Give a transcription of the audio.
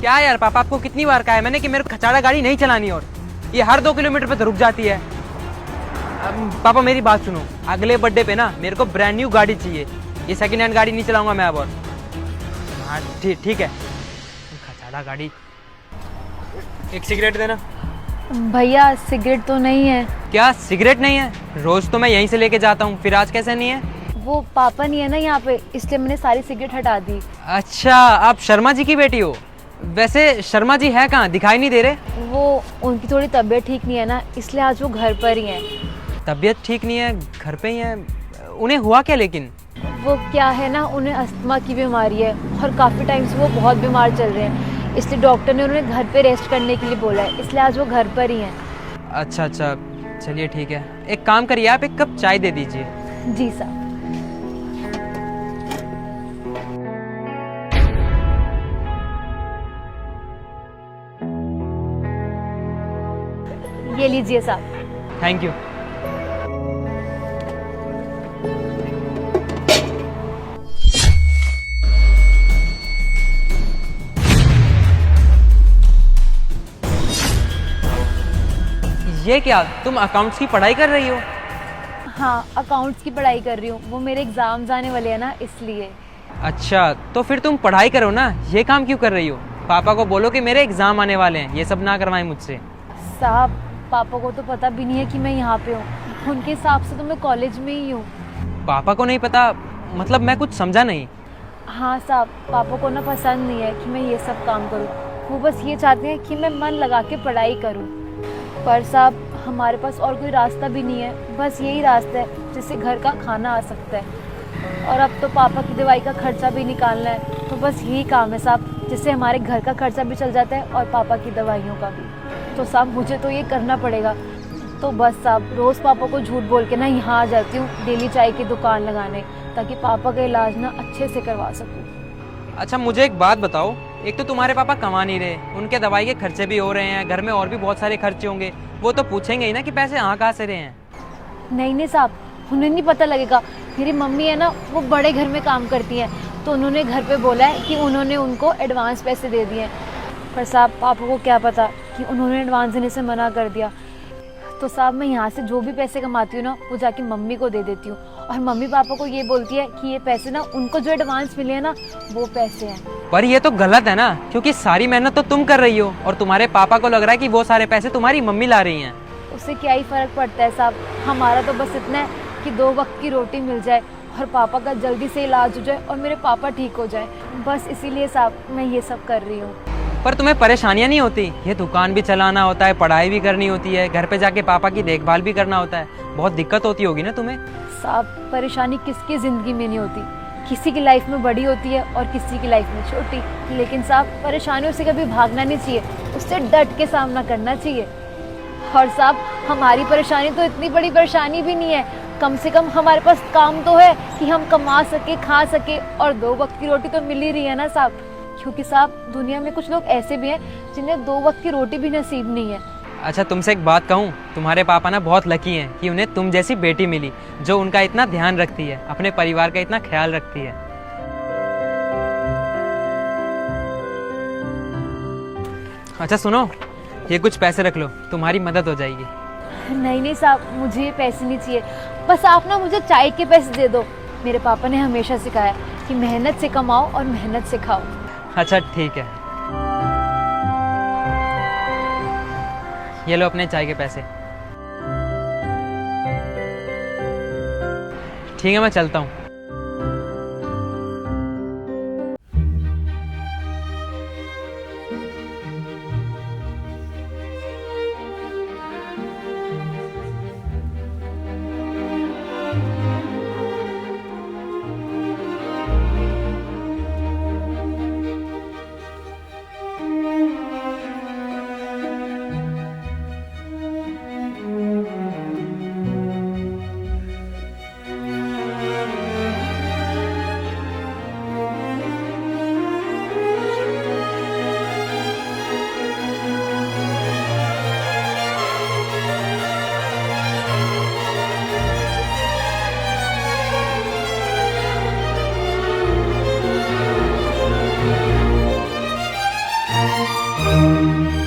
क्या यार पापा, आपको कितनी बार कहा है मैंने कि मेरे को खचाड़ा गाड़ी नहीं चलानी, और ये हर 2 किलोमीटर पे तो रुक जाती है। पापा मेरी बात सुनो, अगले बर्थडे पे ना मेरे को ब्रांड न्यू गाड़ी चाहिए। ये सेकंड हैंड गाड़ी नहीं चलाऊंगा मैं अब। और हाँ ठीक है, खचाड़ा गाड़ी। एक सिगरेट देना। भैया सिगरेट तो नहीं है। क्या सिगरेट नहीं है? रोज तो मैं यहीं से लेके जाता हूँ, फिर आज कैसे नहीं है? वो पापा नहीं है ना यहाँ पे, इसलिए मैंने सारी सिगरेट हटा दी। अच्छा, आप शर्मा जी की बेटी हो? वैसे शर्मा जी है कहाँ, दिखाई नहीं दे रहे? वो उनकी थोड़ी तबीयत ठीक नहीं है ना, इसलिए आज वो घर पर ही हैं। तबीयत ठीक नहीं है, घर पे ही है? उन्हें हुआ क्या लेकिन? वो क्या है ना, उन्हें अस्थमा की बीमारी है और काफ़ी टाइम से वो बहुत बीमार चल रहे हैं, इसलिए डॉक्टर ने उन्हें घर पे रेस्ट करने के लिए बोला है, इसलिए आज वो घर पर ही हैं। अच्छा, चलिए ठीक है। एक काम करिए, आप एक कप चाय दे दीजिए। जी साहब। ये लीजिए साहब। Thank you. ये क्या, तुम अकाउंट्स की पढ़ाई कर रही हो? हाँ, अकाउंट्स की पढ़ाई कर रही हूँ, वो मेरे एग्जाम्स आने वाले हैं ना, इसलिए। अच्छा, तो फिर तुम पढ़ाई करो ना, ये काम क्यों कर रही हो? पापा को बोलो कि मेरे एग्जाम आने वाले हैं, ये सब ना करवाएं मुझसे। साहब, पापा को तो पता भी नहीं है कि मैं यहाँ पे हूँ, उनके हिसाब से तो मैं कॉलेज में ही हूँ। पापा को नहीं पता? मतलब मैं कुछ समझा नहीं। हाँ साहब, पापा को ना पसंद नहीं है कि मैं ये सब काम करूँ, वो बस ये चाहते हैं कि मैं मन लगा के पढ़ाई करूँ। पर साहब, हमारे पास और कोई रास्ता भी नहीं है, बस यही रास्ता है जिससे घर का खाना आ सकता है, और अब तो पापा की दवाई का खर्चा भी निकालना है, तो बस यही काम है साहब, जिससे हमारे घर का खर्चा भी चल जाता है और पापा की दवाइयों का भी। तो साहब मुझे तो ये करना पड़ेगा। तो बस साहब, रोज़ पापा को झूठ बोल के ना यहाँ आ जाती हूँ डेली चाय की दुकान लगाने, ताकि पापा का इलाज ना अच्छे से करवा सकूँ। अच्छा मुझे एक बात बताओ, एक तो तुम्हारे पापा कमा नहीं रहे, उनके दवाई के खर्चे भी हो रहे हैं, घर में और भी बहुत सारे खर्चे होंगे, वो तो पूछेंगे ही ना कि पैसे कहाँ से रहे हैं। नहीं साहब, उन्हें नहीं पता लगेगा। मेरी मम्मी है ना, वो बड़े घर में काम करती हैं, तो उन्होंने घर पे बोला है कि उन्होंने उनको एडवांस पैसे दे दिए हैं। पर साहब, पापा को क्या पता कि उन्होंने एडवांस देने से मना कर दिया। तो साहब, मैं यहाँ से जो भी पैसे कमाती हूँ ना, वो जाके मम्मी को दे देती हूँ, और मम्मी पापा को ये बोलती है कि ये पैसे ना उनको जो एडवांस मिले हैं ना, वो पैसे हैं। पर ये तो गलत है ना, क्योंकि सारी मेहनत तो तुम कर रही हो और तुम्हारे पापा को लग रहा है कि वो सारे पैसे तुम्हारी मम्मी ला रही हैं। उससे क्या ही फर्क पड़ता है साहब, हमारा तो बस इतना है कि 2 वक्त की रोटी मिल जाए और पापा का जल्दी से इलाज हो जाए और मेरे पापा ठीक हो जाए, बस इसीलिए साहब मैं ये सब कर रही हूँ। पर तुम्हें परेशानियां नहीं होती? ये दुकान भी चलाना होता है, पढ़ाई भी करनी होती है, घर पे जाके पापा की देखभाल भी करना होता है, बहुत दिक्कत होती होगी ना तुम्हें? साहब, परेशानी किसकी ज़िंदगी में नहीं होती, किसी की लाइफ में बड़ी होती है और किसी की लाइफ में छोटी, लेकिन साहब परेशानियों से कभी भागना नहीं चाहिए, उससे डट के सामना करना चाहिए। और साहब, हमारी परेशानी तो इतनी बड़ी परेशानी भी नहीं है, कम से कम हमारे पास काम तो है कि हम कमा सके, खा सके, और 2 वक्त की रोटी तो मिल ही रही है ना साहब। क्योंकि साहब, दुनिया में कुछ लोग ऐसे भी हैं जिन्हें 2 वक्त की रोटी भी नसीब नहीं है। अच्छा तुमसे एक बात कहूँ, तुम्हारे पापा ना बहुत लकी हैं कि उन्हें तुम जैसी बेटी मिली, जो उनका इतना ध्यान रखती है, अपने परिवार का इतना ख्याल रखती है। अच्छा सुनो, ये कुछ पैसे रख लो, तुम्हारी मदद हो जाएगी। नहीं साहब, मुझे ये पैसे नहीं चाहिए, बस आप ना मुझे चाय के पैसे दे दो। मेरे पापा ने हमेशा सिखाया कि मेहनत से कमाओ और मेहनत से खाओ। अच्छा ठीक है, ये लो अपने चाय के पैसे। ठीक है, मैं चलता हूँ। है।